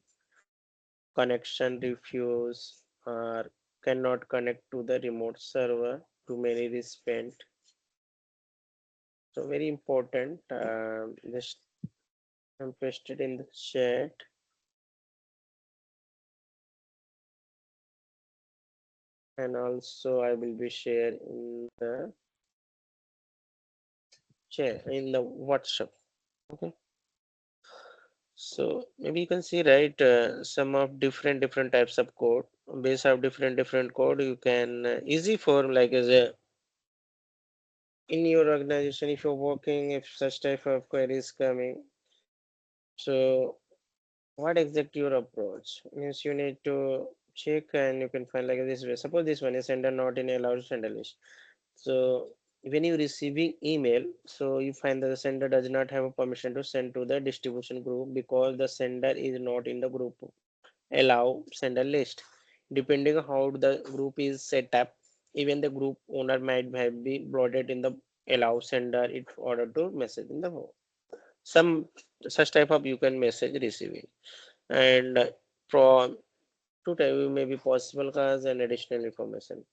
connection refuse or cannot connect to the remote server to many recipient. So very important. Just I'm pasted in the chat and also I will be share in the chat in the WhatsApp. Okay. So maybe you can see right some of different types of code based of different code you can easy for like as a in your organization if you're working if such type of queries coming. So what exactly your approach means you need to check and you can find like this way. Suppose this one is sender not in allowed sender list. So when you receiving email, so you find that the sender does not have a permission to send to the distribution group because the sender is not in the group allow sender list. Depending on how the group is set up, even the group owner might have been bloated in the allow sender in order to message in the home. Some such type of you can message receiving and from to tell you maybe possible cause and additional information.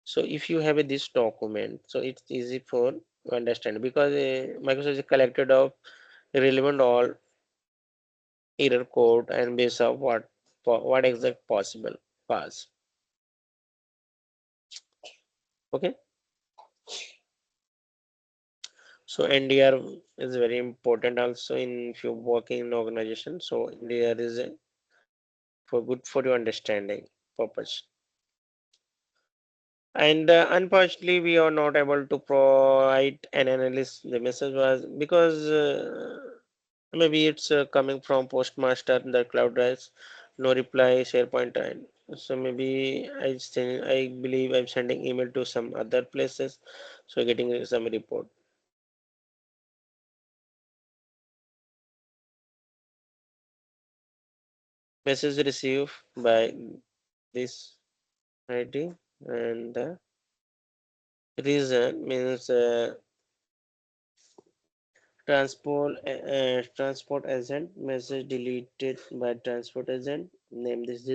So if you have this document, so it's easy for to understand because Microsoft is collected of relevant all error code and base of what exact possible cause. Okay, so NDR is very important also in if you working in organization. So NDR is for good for your understanding purpose. And unfortunately, we are not able to provide an analyst. The message was because maybe it's coming from Postmaster, the cloud drives, no reply, SharePoint, and so maybe I believe I'm sending email to some other places, so getting some report. Message received by this ID, and the reason means transport agent, message deleted by transport agent, name this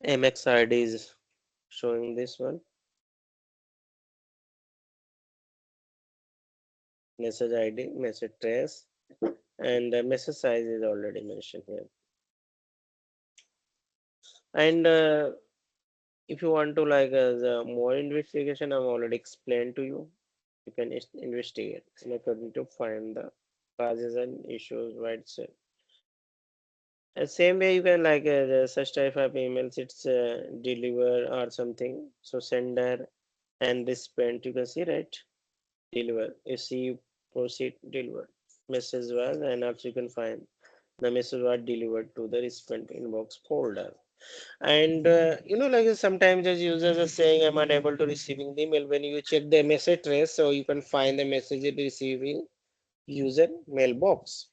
MXID is showing this one, message ID, message trace, and message size is already mentioned here. And if you want to like the more investigation, I've already explained to you. You can investigate and according to find the causes and issues, right? So same way you can like such type of emails, it's deliver or something. So sender and recipient, you can see, right? Deliver, receive, proceed, deliver. Message was, and also you can find the message was delivered to the recipient inbox folder. And like sometimes as users are saying, I'm unable to receiving the email. When you check the message trace, so you can find the message receiving user mailbox,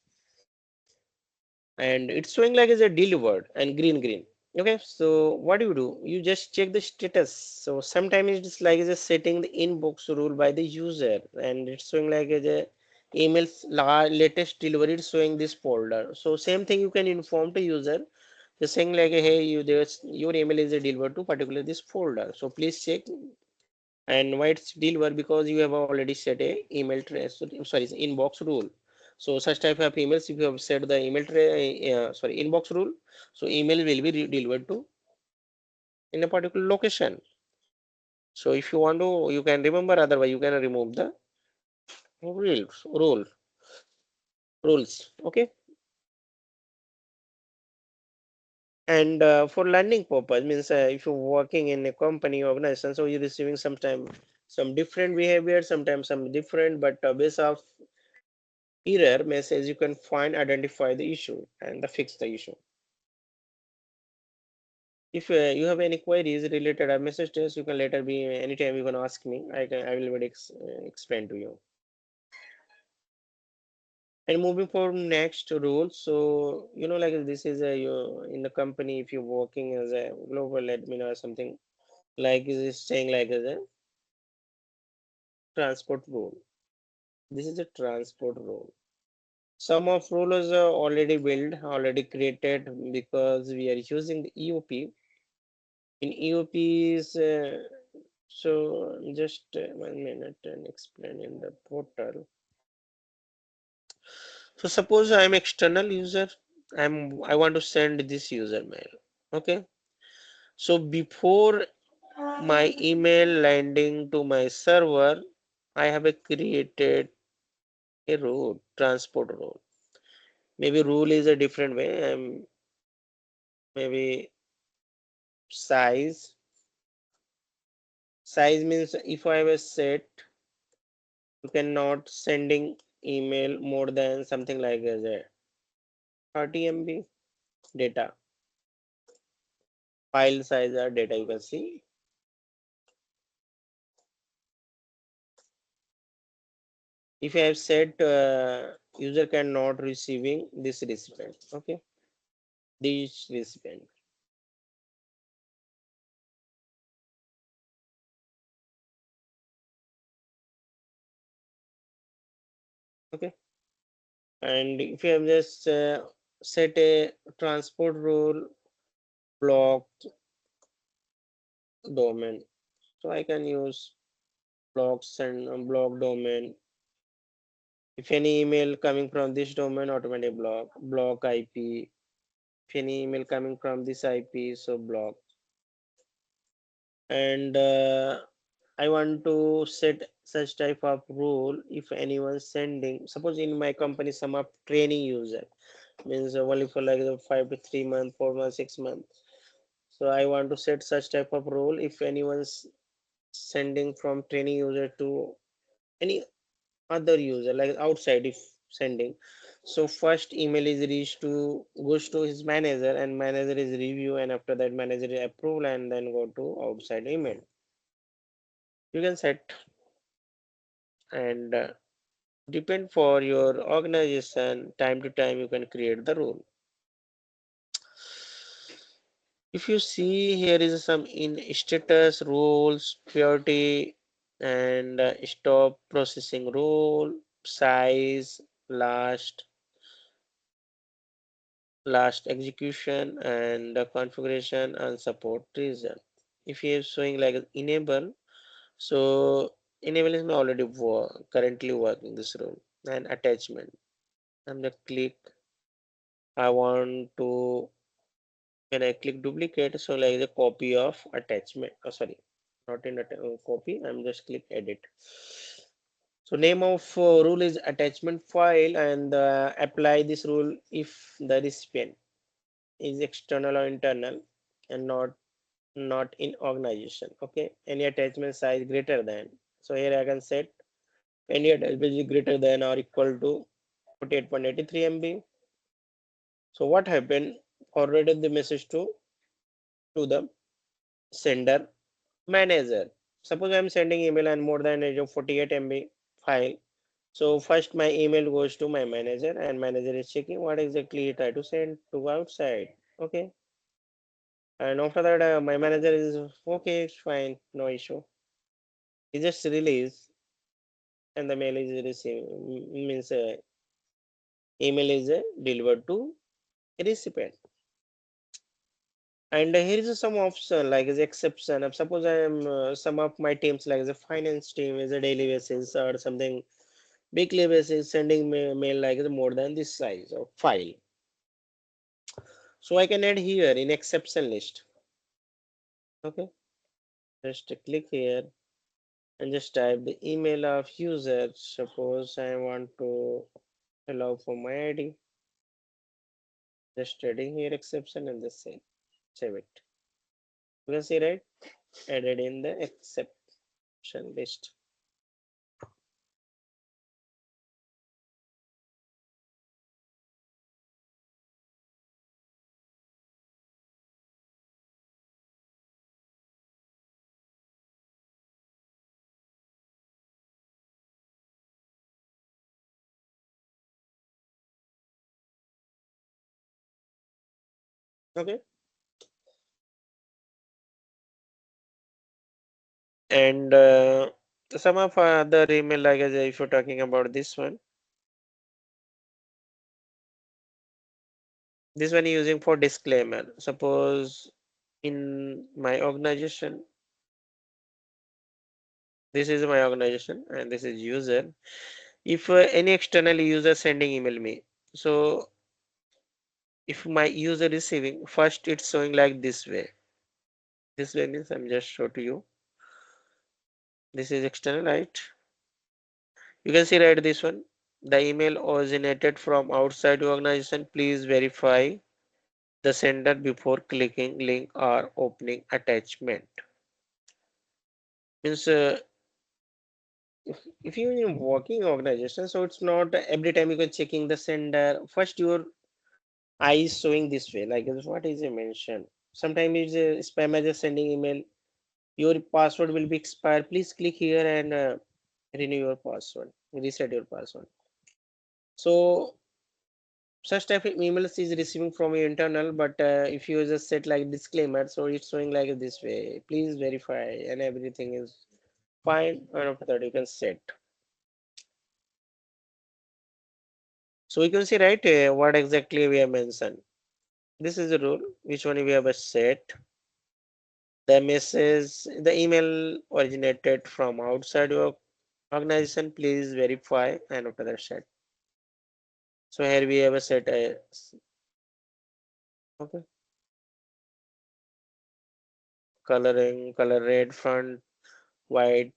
and it's showing like as a delivered and green. Okay, so what do? You just check the status. So sometimes it's like as a setting the inbox rule by the user, and it's showing like as a emails latest delivery, it's showing this folder. So same thing you can inform the user, just saying like, hey, there's your email is delivered to particular this folder, so please check. And why it's delivered? Because you have already set a email trace, sorry, inbox rule. So such type of emails, if you have set the email sorry, inbox rule, so email will be delivered to in a particular location. So if you want to, you can remember, otherwise you can remove the rules. Okay. And for learning purpose means if you're working in a company organization, so you're receiving sometime some different behavior, sometimes some different, but based of error message, you can find, identify the issue and fix the issue. If you have any queries related to message test, you can later be anytime you can ask me. I will explain to you. And moving for next rule, so like this is a you in the company, if you're working as a global admin or something, like is saying like as a transport rule. This is a transport rule. Some of rules are already built, already created, because we are using the EOP. In EOPs, so just 1 minute and explain in the portal. So suppose I'm external user. I want to send this user mail. Okay. So before my email landing to my server, I have a created a rule, transport rule. Maybe rule is a different way. Maybe size. Size means if I was set, you cannot sending email more than something like as a 30 MB data. File size or data, you can see. If I have said user cannot receiving this recipient, okay, this recipient, okay. And if you have just set a transport rule block domain, so I can use blocks and block domain. If any email coming from this domain, automatic block IP. If any email coming from this IP, so block. and I want to set such type of rule. If anyone sending, suppose in my company some of training user means only for like the 5 to 3 months, 4 months, 6 months. So I want to set such type of rule. If anyone's sending from training user to any other user like outside, if sending, so first email is reached to goes to his manager, and manager is review, and after that manager is approval, and then go to outside email. You can set, and depend for your organization, time to time you can create the rule. If you see, here is some in status rules, priority, and stop processing rule, size, last execution, and the configuration and support reason. If you are showing like enable, so enable is already currently working this rule. And attachment, I'm the click, I want to, when I click duplicate, so like the copy of attachment, oh sorry, not in copy, I'm just click edit. So name of rule is attachment file, and apply this rule if the recipient is external or internal, and not in organization. Okay, any attachment size greater than, so here I can set any attachment is greater than or equal to 48.83 MB. So what happened, forwarded the message to the sender manager. Suppose I'm sending email and more than 48 MB file. So first my email goes to my manager, and manager is checking what exactly he tried to send to outside. Okay, and after that my manager is okay, it's fine, no issue. He just release, and the mail is received, means email is delivered to recipient. And here is some option like the exception. Suppose I am some of my teams like the finance team is a daily basis or something weekly basis sending mail like the more than this size of file. So I can add here in exception list. Okay, just click here and just type the email of user. Suppose I want to allow for my ID. Just adding here exception and just save it. You can see right, added in the exception list. Okay, and some of other email like if you're talking about this one using for disclaimer. Suppose in my organization, this is my organization and this is user. If any external user sending email me, so if my user receiving, first it's showing like this way. This way means I'm just show to you, this is external, right? You can see right this one, the email originated from outside the organization, please verify the sender before clicking link or opening attachment. Means if you're in a working organization, so it's not every time you can checking the sender. First your eyes showing this way, like what is it mentioned. Sometimes it's a spammer just sending email. Your password will be expired. Please click here and renew your password, reset your password. So such type of emails is receiving from your internal, but if you just set like disclaimer, so it's showing like this way. Please verify, and everything is fine. And after that, you can set. So we can see right what exactly we have mentioned. This is the rule. Which one we have set? The message, the email originated from outside your organization. Please verify, and after that set. So here we have a set. Okay. color red font, white,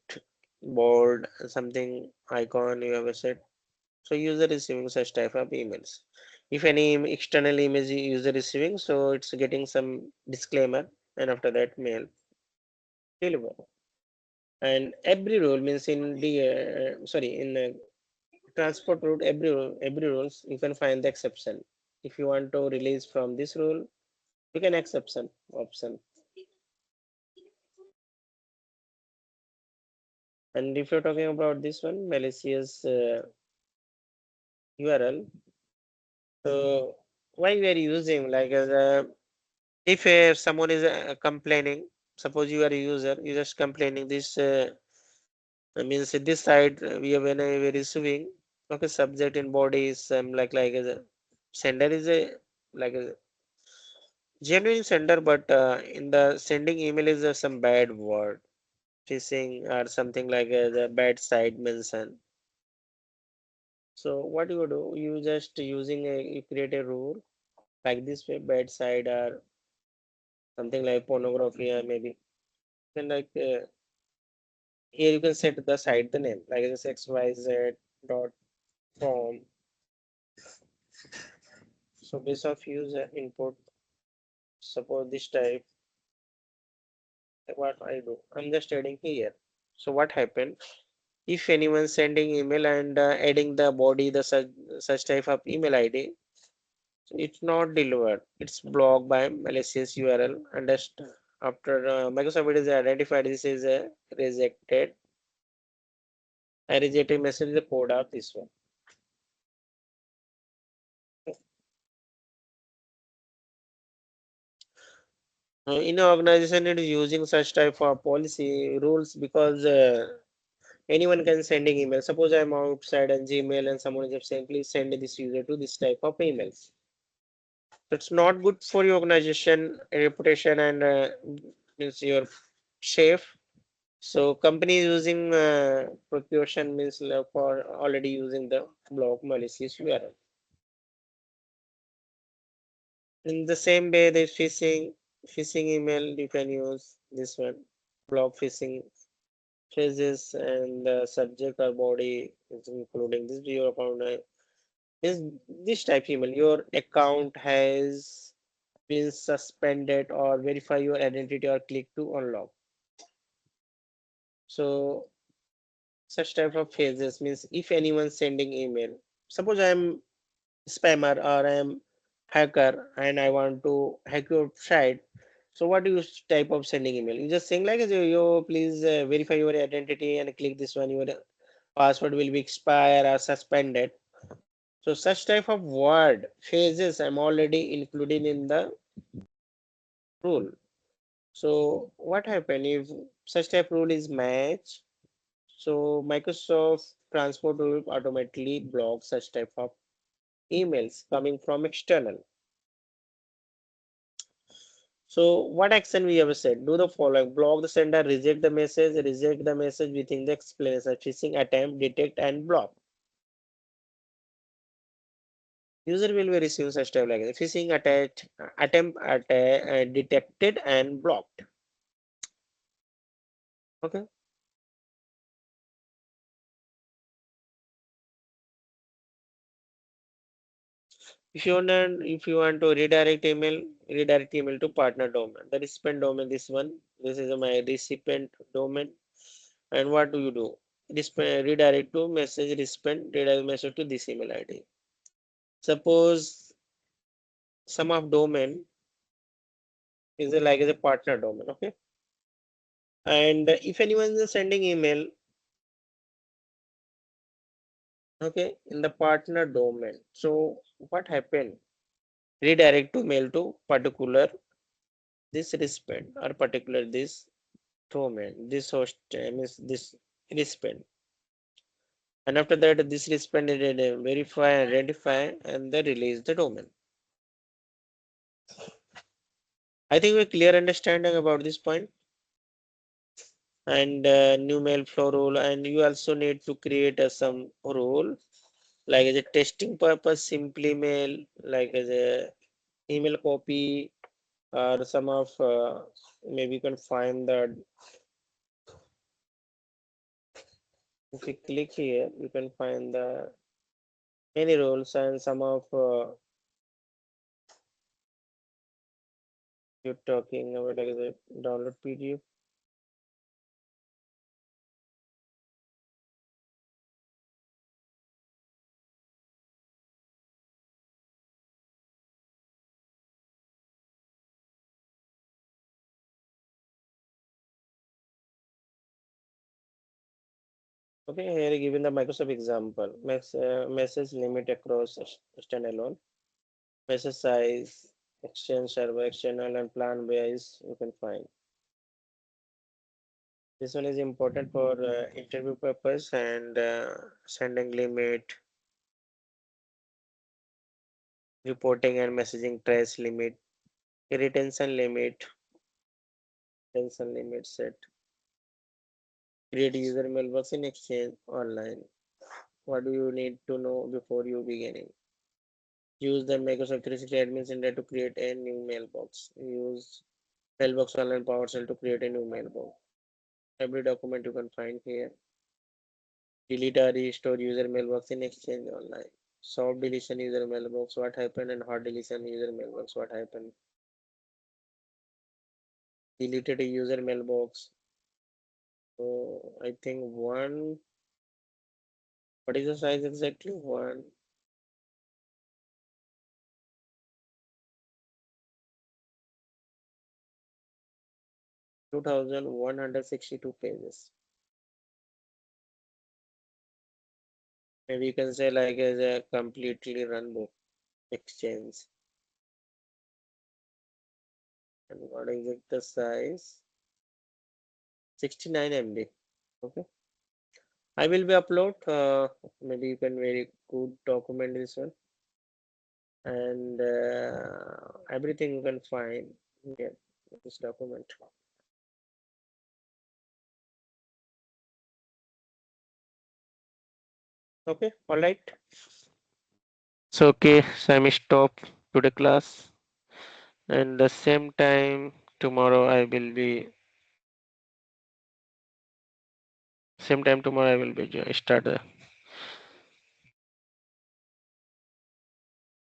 bold, something icon you have set. So user receiving such type of emails. If any external image user receiving, so it's getting some disclaimer, and after that mail deliver. And every rule means in the sorry in transport route, every rules you can find the exception. If you want to release from this rule, you can exception option. And if you're talking about this one, malicious URL, so why we are using like as a, if someone is complaining, suppose you are a user, you just complaining this means this side we are when we are receiving, okay, subject and body is like as a sender is a like a genuine sender, but in the sending email is some bad word, phishing or something like the bad side mention. So what you do, you just using a, you create a rule like this way, bad side or something like pornography or maybe then like here you can set the site the name like this xyz dot com. So based of user input, suppose this type, what I do, I'm just adding here. So what happened? If anyone sending email and adding the body the such type of email ID, so it's not delivered. It's blocked by malicious URL. And just after Microsoft it is identified this is rejected. I rejected message the code of this one. In an organization, it is using such type of policy rules because anyone can sending email. Suppose I'm outside on Gmail and someone is saying, please send this user to this type of emails. It's not good for your organization reputation and means your safe. So company is using precaution means for already using the block malicious URL. In the same way, the phishing email you can use this one block phishing phrases and the subject or body is including this your account is this type email. Your account has been suspended or verify your identity or click to unlock. So such type of phases means if anyone sending email, suppose I'm spammer or I'm hacker and I want to hack your site. So what do you type of sending email? You just saying like you please verify your identity and click this one. Your password will be expired or suspended. So such type of word phases I'm already included in the rule. So what happen if such type rule is match? So Microsoft Transport will automatically block such type of emails coming from external. So what action we have said? Do the following: block the sender, reject the message within the explanation, phishing attempt, detect and block. User will be receiving such type like phishing attempt detected and blocked. Okay. If you want to redirect email to partner domain. The recipient domain, this one. This is my recipient domain. And what do you do? Redirect to message recipient, redirect message to this email ID. Suppose some of domain is like as a partner domain, okay? And if anyone is sending email, okay, in the partner domain, so what happened? Redirect to mail to particular this recipient or particular this domain, this host is this recipient. And after that, this recipient is verify, identify, and then release the domain. I think we clear understanding about this point. And new mail flow rule, and you also need to create some rule like as a testing purpose simply mail like as a email copy or some of maybe you can find that if you click here, you can find the many roles and some of you're talking about like the download PDF. Okay, here given the Microsoft example, message limit across standalone, message size, exchange server, external and plan base you can find. This one is important for interview purpose and sending limit, reporting and messaging trace limit, retention limit set, create user mailbox in Exchange online. What do you need to know before you beginning? Use the Microsoft 360 Admin Center to create a new mailbox. Use Mailbox Online PowerShell to create a new mailbox. Every document you can find here. Delete or restore user mailbox in Exchange Online. Soft deletion user mailbox. What happened and hard deletion user mailbox. What happened? Deleted a user mailbox. So I think one. What is the size exactly? 2162 pages. Maybe you can say like as a completely run book. Exchange. And what is it the size? 69 MB. Okay. I will be upload. Maybe you can very good document this one and everything you can find here in this document. Okay. All right. So okay, Sammy stop today class and the same time tomorrow I will be start